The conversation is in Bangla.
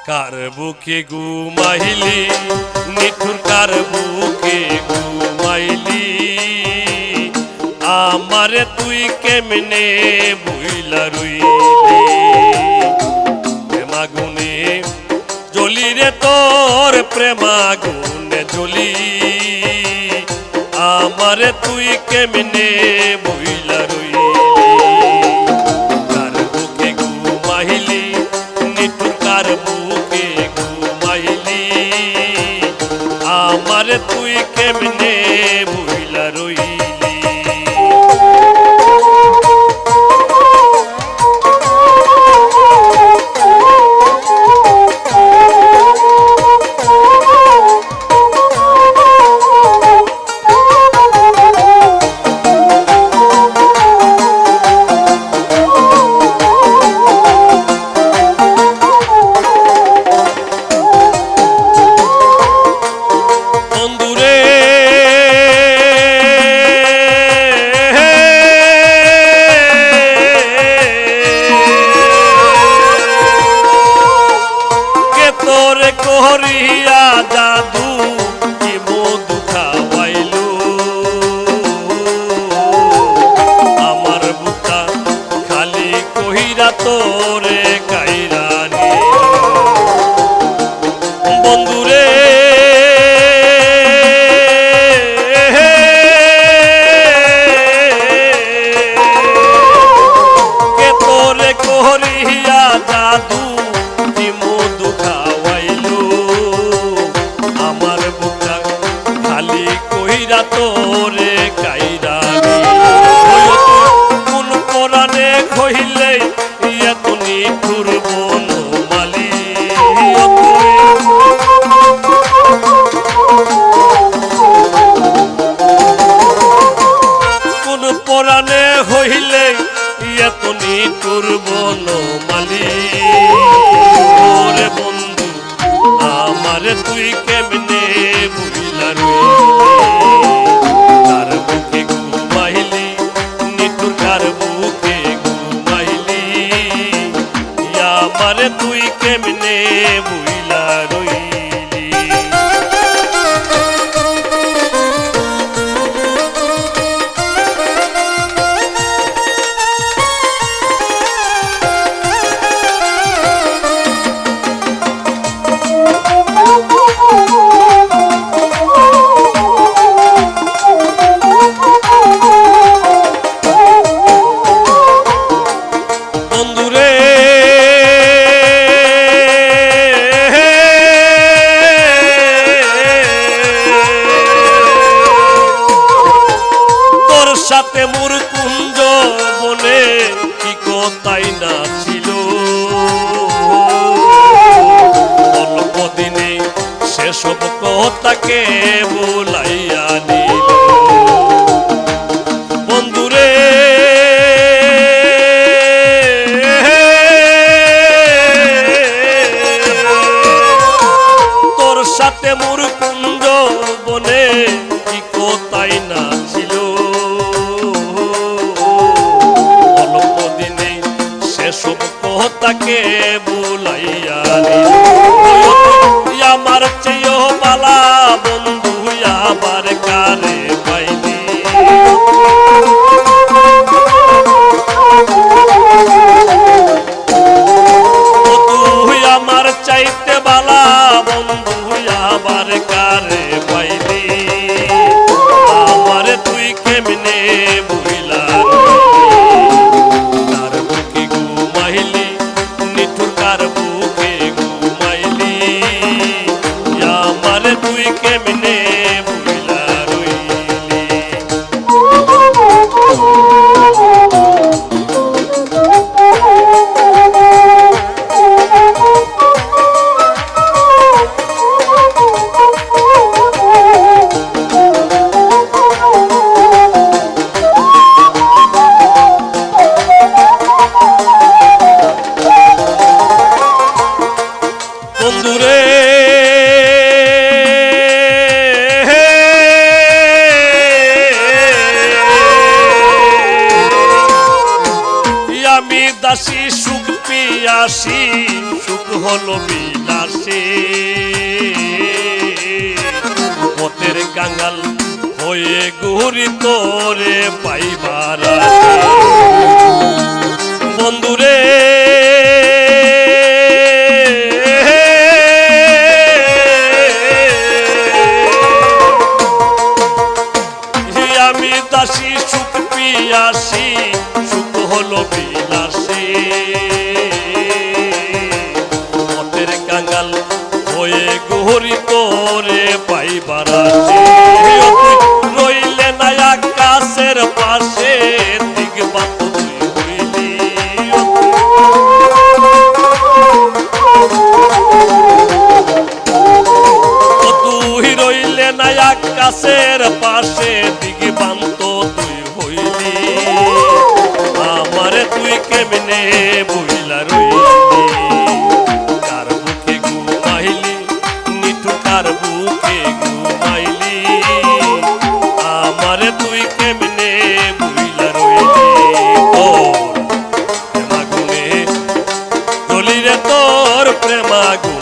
কার বুকে ঘুমাইলি নিঠুর কার বুকে ঘুমাইলি আমারে তুই কেমনে ভুইলা রইলি প্রেমাগুনে জ্বলি রে তোর প্রেমাগুনে জ্বলি আমারে তুই কেমনে ভুইলা রইলি কার বুকে ঘুমাইলি নিঠুর কার বুকে ঘুমাইলি আমারে তুই কেমনে ভুইলা রইলি করিয়া জাদু কি মধু খাওয়াইলো আমার বুকটা খালি কহিরা তোরে কাইরা নিল বন্ধুরে কে তোরে করিয়া জাদু কি মধু কইরা তোরে কাইরা কোন কোরআনে কইলে এত নিঠুর বনমালী কোন কোরআনে হইলে এত নিঠুর বনমালী ওরে বন্ধু আমারে তুই কেমনে ভুইলা রইলি কার বুকে ঘুমাইলি নিঠুর কার বুকে ঘুমাইলি আমারে তুই কেমনে ভুইলা রইলি সাথে মোর কুঞ্জ বনে কি কথাই না ছিল অল্প দিনে সেসব কথাকে বলাইয়া নিল বন্ধুরে তোর সাথে মোর কুঞ্জ বনে কি কথাই না ছিল সব কথাকে বুলাইয়া আমার চেয়েও বালা বন্ধু আবার কারে পাইনি তুই আমার চাইতে বালা বন্ধু আবার কারে পাইনি আমার তুই কেমনে বুইলা নিঠুর কার বুকে ঘুমাইলি আমারে তুই কেমনে ভুইলা রইলি বন্ধুরে আমি দাসী সুখ পিয়াসী সুখ হলো বিলাসী পথের কাঙ্গাল হয়ে ঘুরি তোরে পাইবার বন্ধুরে আমি দাসী সুখ পিয়াসী সুখ হলো বিলাসী পথের কাঙ্গাল হয়ে ঘুরি তোরে পাইবার রইলে না আকাশের পাশে দিগবাত তুই হইলি তুই রইলে না আকাশের পাশে দিগবান্ত তুই হইলি আমারে তুই কেমনে বইলা রইলি কার বুকে ঘুমাইলি নিঠু কার বুকে ঘুমাইলি আমারে তুই কেমনে বইলা রইলি তোর প্রেমাগুনে জ্বলি রে তোর প্রেমাগুনে